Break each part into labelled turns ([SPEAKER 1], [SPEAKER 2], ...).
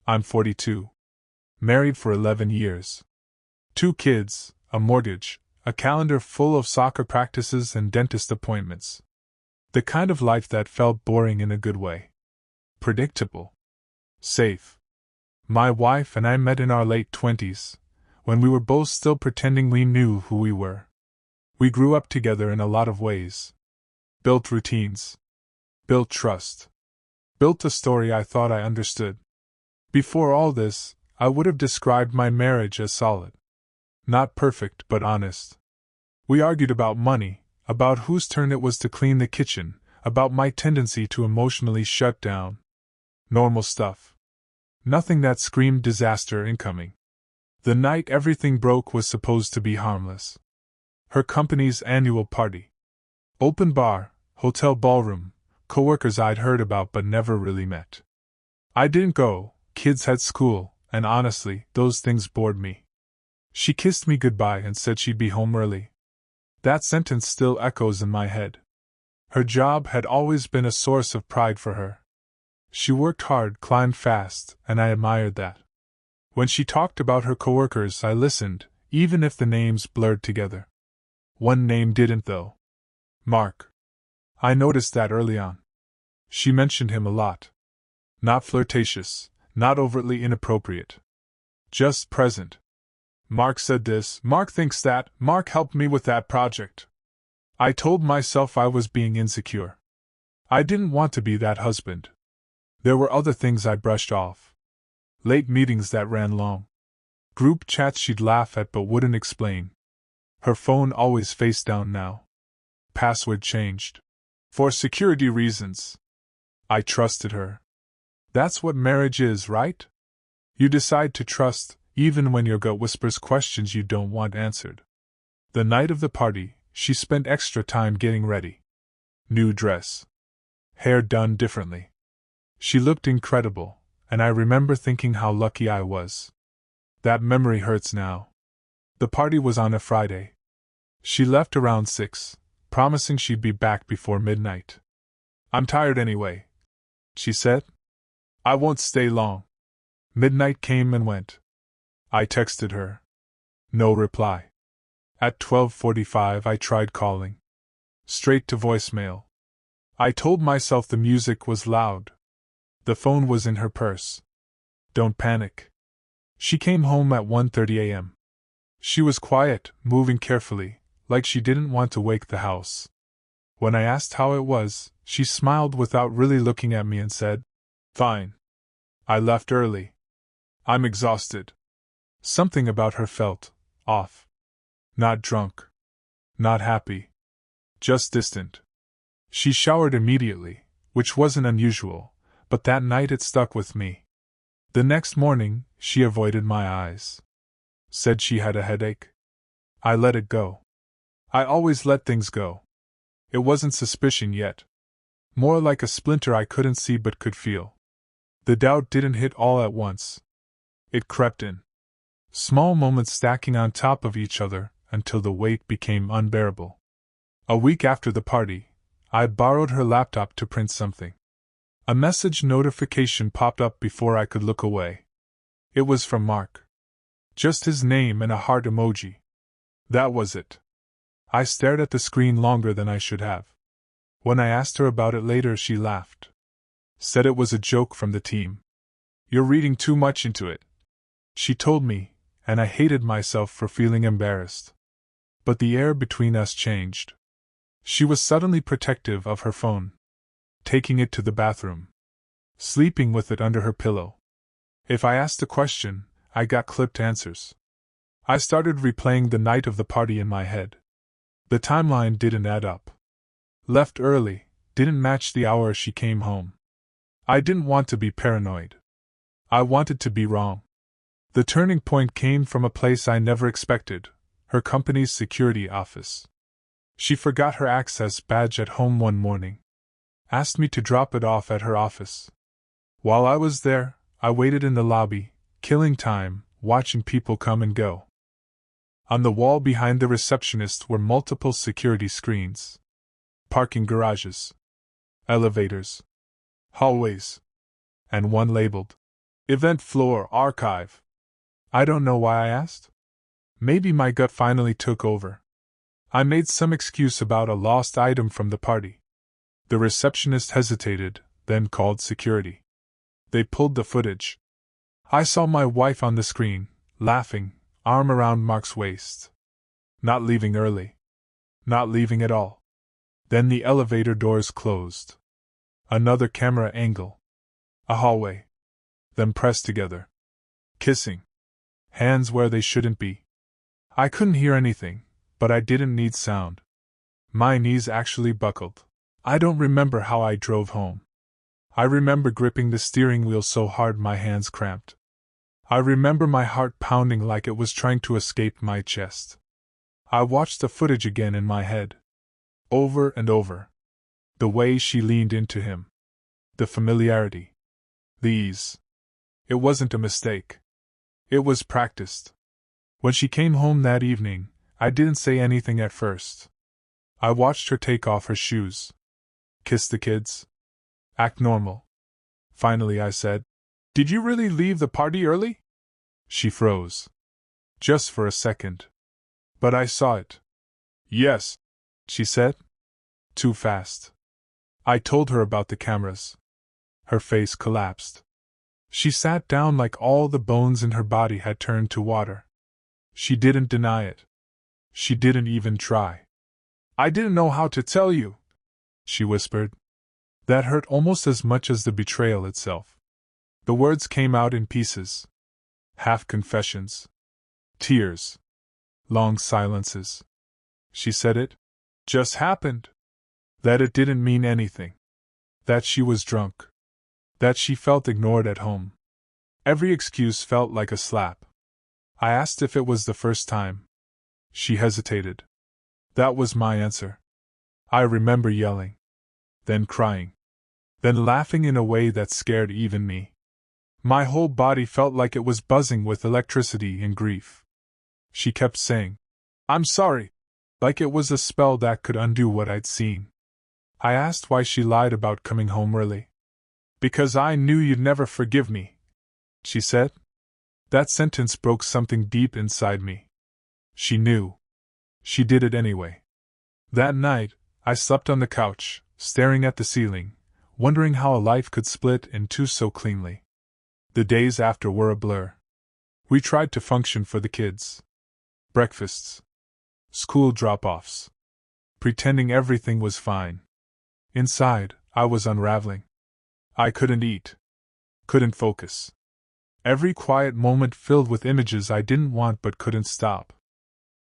[SPEAKER 1] I'm 42. Married for 11 years. 2 kids, a mortgage, a calendar full of soccer practices and dentist appointments. The kind of life that felt boring in a good way. Predictable. Safe. My wife and I met in our late 20s, when we were both still pretending we knew who we were. We grew up together in a lot of ways. Built routines. Built trust. Built a story I thought I understood. Before all this, I would have described my marriage as solid. Not perfect, but honest. We argued about money, about whose turn it was to clean the kitchen, about my tendency to emotionally shut down. Normal stuff. Nothing that screamed disaster incoming. The night everything broke was supposed to be harmless. Her company's annual party. Open bar, hotel ballroom, coworkers I'd heard about but never really met. I didn't go, kids had school, and honestly, those things bored me. She kissed me goodbye and said she'd be home early. That sentence still echoes in my head. Her job had always been a source of pride for her. She worked hard, climbed fast, and I admired that. When she talked about her coworkers, I listened, even if the names blurred together. One name didn't, though. Mark. I noticed that early on. She mentioned him a lot. Not flirtatious, not overtly inappropriate. Just present. Mark said this, Mark thinks that, Mark helped me with that project. I told myself I was being insecure. I didn't want to be that husband. There were other things I brushed off. Late meetings that ran long. Group chats she'd laugh at but wouldn't explain. Her phone always face down now. Password changed. For security reasons. I trusted her. That's what marriage is, right? You decide to trust, even when your gut whispers questions you don't want answered. The night of the party, she spent extra time getting ready. New dress. Hair done differently. She looked incredible, and I remember thinking how lucky I was. That memory hurts now. The party was on a Friday. She left around 6, promising she'd be back before midnight. I'm tired anyway, she said. I won't stay long. Midnight came and went. I texted her. No reply. At 12:45 I tried calling. Straight to voicemail. I told myself the music was loud. The phone was in her purse. Don't panic. She came home at 1:30 a.m. She was quiet, moving carefully, like she didn't want to wake the house. When I asked how it was, she smiled without really looking at me and said, Fine. I left early. I'm exhausted. Something about her felt off. Not drunk. Not happy. Just distant. She showered immediately, which wasn't unusual, but that night it stuck with me. The next morning, she avoided my eyes. Said she had a headache. I let it go. I always let things go. It wasn't suspicion yet. More like a splinter I couldn't see but could feel. The doubt didn't hit all at once. It crept in. Small moments stacking on top of each other until the weight became unbearable. A week after the party, I borrowed her laptop to print something. A message notification popped up before I could look away. It was from Mark. Just his name and a heart emoji. That was it. I stared at the screen longer than I should have. When I asked her about it later, she laughed. Said it was a joke from the team. You're reading too much into it, she told me, and I hated myself for feeling embarrassed. But the air between us changed. She was suddenly protective of her phone. Taking it to the bathroom. Sleeping with it under her pillow. If I asked a question, I got clipped answers. I started replaying the night of the party in my head. The timeline didn't add up. Left early, didn't match the hour she came home. I didn't want to be paranoid. I wanted to be wrong. The turning point came from a place I never expected, her company's security office. She forgot her access badge at home one morning. Asked me to drop it off at her office. While I was there, I waited in the lobby, killing time, watching people come and go. On the wall behind the receptionist were multiple security screens. Parking garages. Elevators. Hallways. And one labeled Event floor archive. I don't know why I asked. Maybe my gut finally took over. I made some excuse about a lost item from the party. The receptionist hesitated, then called security. They pulled the footage. I saw my wife on the screen, laughing, arm around Mark's waist. Not leaving early. Not leaving at all. Then the elevator doors closed. Another camera angle. A hallway. Them pressed together. Kissing. Hands where they shouldn't be. I couldn't hear anything, but I didn't need sound. My knees actually buckled. I don't remember how I drove home. I remember gripping the steering wheel so hard my hands cramped. I remember my heart pounding like it was trying to escape my chest. I watched the footage again in my head. Over and over. The way she leaned into him. The familiarity. The ease. It wasn't a mistake. It was practiced. When she came home that evening, I didn't say anything at first. I watched her take off her shoes. Kiss the kids. Act normal. Finally I said, "Did you really leave the party early?" She froze. Just for a second. But I saw it. "Yes," she said. Too fast. I told her about the cameras. Her face collapsed. She sat down like all the bones in her body had turned to water. She didn't deny it. She didn't even try. "I didn't know how to tell you," she whispered. That hurt almost as much as the betrayal itself. The words came out in pieces. Half confessions. Tears. Long silences. She said it just happened. That it didn't mean anything. That she was drunk. That she felt ignored at home. Every excuse felt like a slap. I asked if it was the first time. She hesitated. That was my answer. I remember yelling. Then crying. Then laughing in a way that scared even me. My whole body felt like it was buzzing with electricity and grief. She kept saying, "I'm sorry," like it was a spell that could undo what I'd seen. I asked why she lied about coming home early. "Because I knew you'd never forgive me," she said. That sentence broke something deep inside me. She knew. She did it anyway. That night, I slept on the couch, staring at the ceiling, wondering how a life could split in two so cleanly. The days after were a blur. We tried to function for the kids. Breakfasts. School drop-offs. Pretending everything was fine. Inside, I was unraveling. I couldn't eat. Couldn't focus. Every quiet moment filled with images I didn't want but couldn't stop.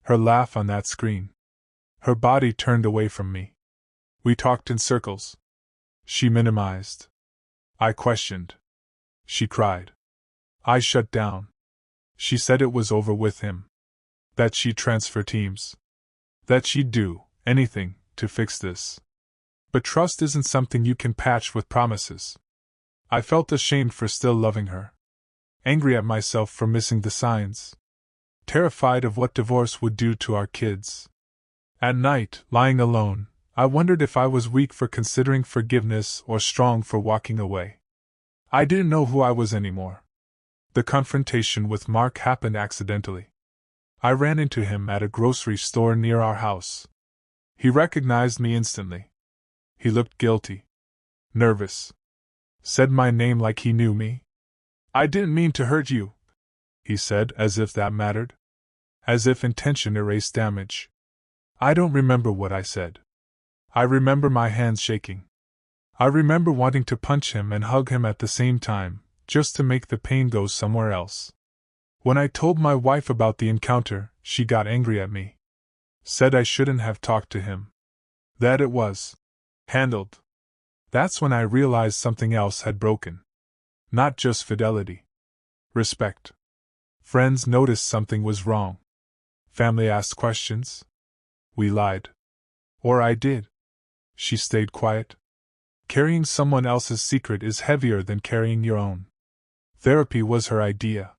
[SPEAKER 1] Her laugh on that screen. Her body turned away from me. We talked in circles. She minimized. I questioned. She cried. I shut down. She said it was over with him. That she'd transfer teams. That she'd do anything to fix this. But trust isn't something you can patch with promises. I felt ashamed for still loving her. Angry at myself for missing the signs. Terrified of what divorce would do to our kids. At night, lying alone, I wondered if I was weak for considering forgiveness or strong for walking away. I didn't know who I was anymore. The confrontation with Mark happened accidentally. I ran into him at a grocery store near our house. He recognized me instantly. He looked guilty. Nervous. Said my name like he knew me. "I didn't mean to hurt you," he said, as if that mattered. As if intention erased damage. I don't remember what I said. I remember my hands shaking. I remember wanting to punch him and hug him at the same time, just to make the pain go somewhere else. When I told my wife about the encounter, she got angry at me. Said I shouldn't have talked to him. That it was handled. That's when I realized something else had broken. Not just fidelity. Respect. Friends noticed something was wrong. Family asked questions. We lied. Or I did. She stayed quiet. Carrying someone else's secret is heavier than carrying your own. Therapy was her idea.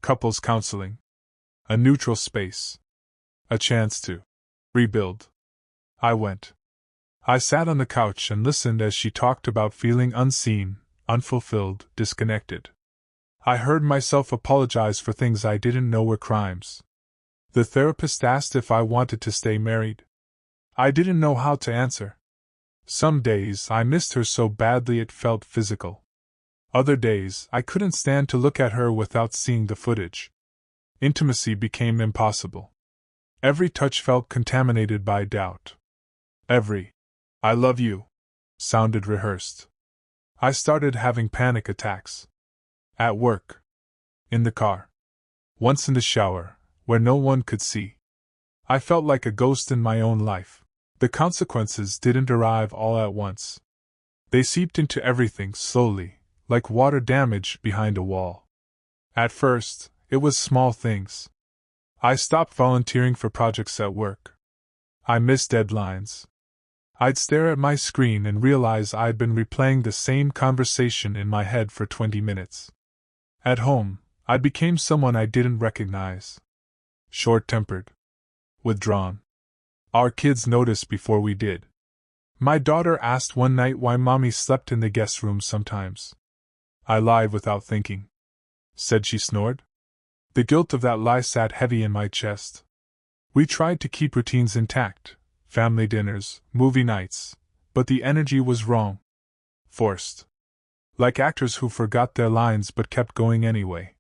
[SPEAKER 1] Couples counseling. A neutral space. A chance to rebuild. I went. I sat on the couch and listened as she talked about feeling unseen, unfulfilled, disconnected. I heard myself apologize for things I didn't know were crimes. The therapist asked if I wanted to stay married. I didn't know how to answer. Some days I missed her so badly it felt physical. Other days I couldn't stand to look at her without seeing the footage. Intimacy became impossible. Every touch felt contaminated by doubt. Every "I love you" sounded rehearsed. I started having panic attacks. At work. In the car. Once in the shower, where no one could see. I felt like a ghost in my own life. The consequences didn't arrive all at once. They seeped into everything slowly, like water damage behind a wall. At first, it was small things. I stopped volunteering for projects at work. I missed deadlines. I'd stare at my screen and realize I'd been replaying the same conversation in my head for 20 minutes. At home, I became someone I didn't recognize. Short-tempered. Withdrawn. Our kids noticed before we did. My daughter asked one night why Mommy slept in the guest room sometimes. I lied without thinking. Said she snored? The guilt of that lie sat heavy in my chest. We tried to keep routines intact, family dinners, movie nights, but the energy was wrong. Forced. Like actors who forgot their lines but kept going anyway.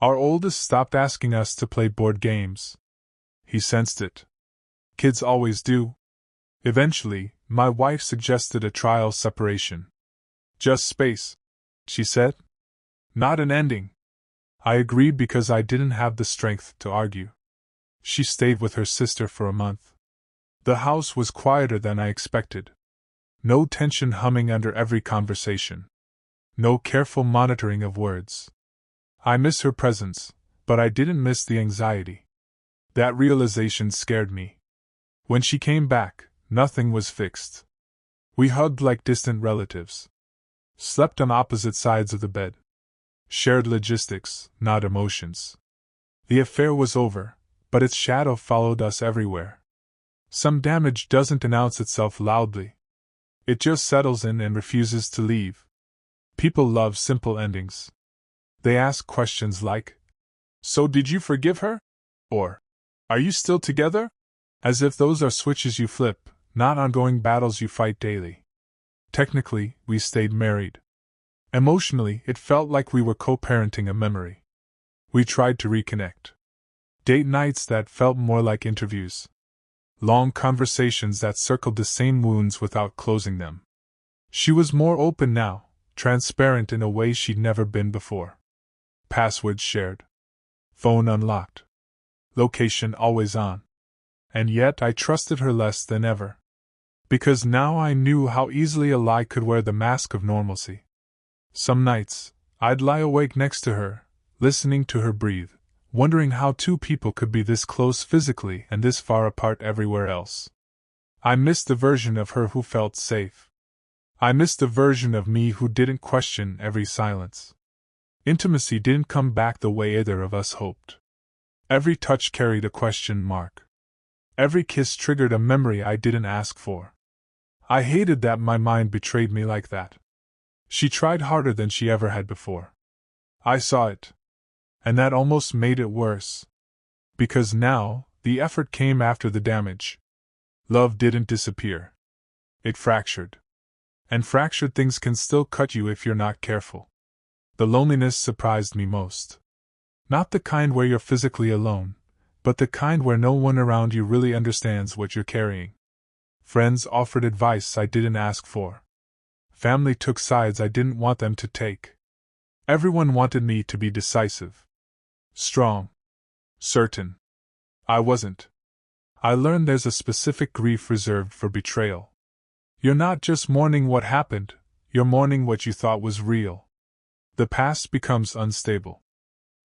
[SPEAKER 1] Our oldest stopped asking us to play board games. He sensed it. Kids always do. Eventually, my wife suggested a trial separation. Just space, she said. Not an ending. I agreed because I didn't have the strength to argue. She stayed with her sister for a month. The house was quieter than I expected. No tension humming under every conversation. No careful monitoring of words. I miss her presence, but I didn't miss the anxiety. That realization scared me. When she came back, nothing was fixed. We hugged like distant relatives. Slept on opposite sides of the bed. Shared logistics, not emotions. The affair was over, but its shadow followed us everywhere. Some damage doesn't announce itself loudly. It just settles in and refuses to leave. People love simple endings. They ask questions like, "So did you forgive her?" Or, "Are you still together?" As if those are switches you flip, not ongoing battles you fight daily. Technically, we stayed married. Emotionally, it felt like we were co-parenting a memory. We tried to reconnect. Date nights that felt more like interviews. Long conversations that circled the same wounds without closing them. She was more open now, transparent in a way she'd never been before. Passwords shared. Phone unlocked. Location always on. And yet I trusted her less than ever. Because now I knew how easily a lie could wear the mask of normalcy. Some nights, I'd lie awake next to her, listening to her breathe, wondering how two people could be this close physically and this far apart everywhere else. I missed the version of her who felt safe. I missed the version of me who didn't question every silence. Intimacy didn't come back the way either of us hoped. Every touch carried a question mark. Every kiss triggered a memory I didn't ask for. I hated that my mind betrayed me like that. She tried harder than she ever had before. I saw it. And that almost made it worse. Because now, the effort came after the damage. Love didn't disappear. It fractured. And fractured things can still cut you if you're not careful. The loneliness surprised me most. Not the kind where you're physically alone, but the kind where no one around you really understands what you're carrying. Friends offered advice I didn't ask for. Family took sides I didn't want them to take. Everyone wanted me to be decisive. Strong. Certain. I wasn't. I learned there's a specific grief reserved for betrayal. You're not just mourning what happened, you're mourning what you thought was real. The past becomes unstable.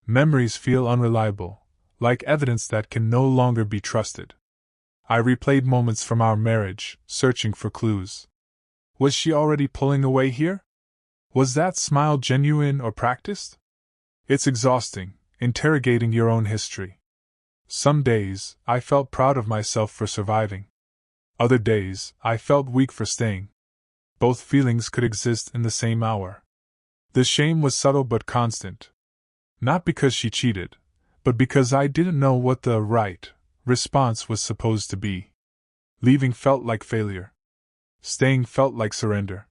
[SPEAKER 1] Memories feel unreliable, like evidence that can no longer be trusted. I replayed moments from our marriage, searching for clues. Was she already pulling away here? Was that smile genuine or practiced? It's exhausting, interrogating your own history. Some days, I felt proud of myself for surviving. Other days, I felt weak for staying. Both feelings could exist in the same hour. The shame was subtle but constant, Not because she cheated, but because I didn't know what the right response was supposed to be. Leaving felt like failure. Staying felt like surrender.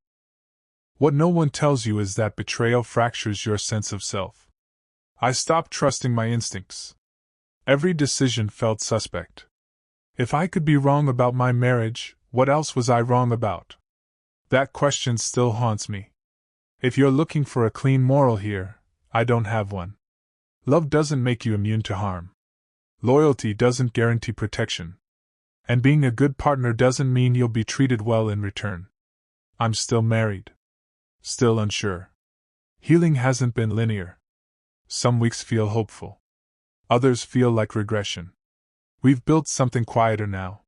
[SPEAKER 1] What no one tells you is that betrayal fractures your sense of self. I stopped trusting my instincts. Every decision felt suspect. If I could be wrong about my marriage, what else was I wrong about? That question still haunts me. If you're looking for a clean moral here, I don't have one. Love doesn't make you immune to harm. Loyalty doesn't guarantee protection. And being a good partner doesn't mean you'll be treated well in return. I'm still married. Still unsure. Healing hasn't been linear. Some weeks feel hopeful. Others feel like regression. We've built something quieter now.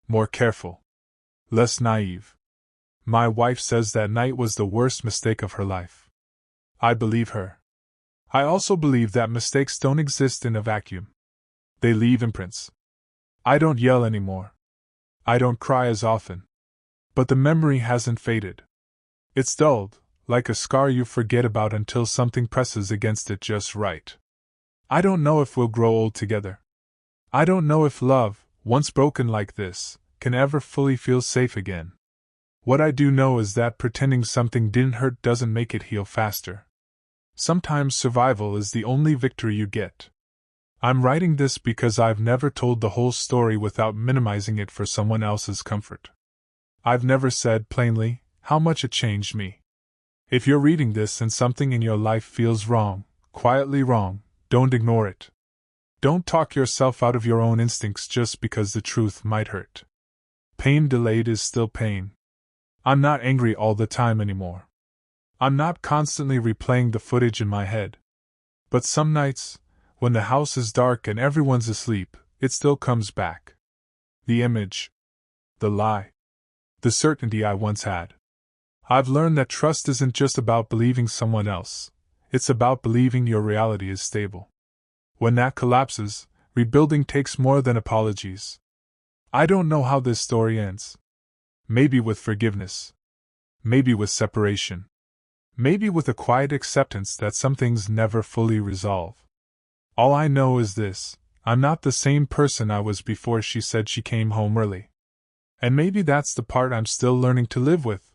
[SPEAKER 1] More careful. Less naive. My wife says that night was the worst mistake of her life. I believe her. I also believe that mistakes don't exist in a vacuum. They leave imprints. I don't yell anymore. I don't cry as often. But the memory hasn't faded. It's dulled, like a scar you forget about until something presses against it just right. I don't know if we'll grow old together. I don't know if love, once broken like this, can ever fully feel safe again. What I do know is that pretending something didn't hurt doesn't make it heal faster. Sometimes survival is the only victory you get. I'm writing this because I've never told the whole story without minimizing it for someone else's comfort. I've never said plainly how much it changed me. If you're reading this and something in your life feels wrong, quietly wrong, don't ignore it. Don't talk yourself out of your own instincts just because the truth might hurt. Pain delayed is still pain. I'm not angry all the time anymore. I'm not constantly replaying the footage in my head. But some nights, when the house is dark and everyone's asleep, it still comes back. The image. The lie. The certainty I once had. I've learned that trust isn't just about believing someone else, it's about believing your reality is stable. When that collapses, rebuilding takes more than apologies. I don't know how this story ends. Maybe with forgiveness. Maybe with separation. Maybe with a quiet acceptance that some things never fully resolve. All I know is this: I'm not the same person I was before she said she came home early. And maybe that's the part I'm still learning to live with.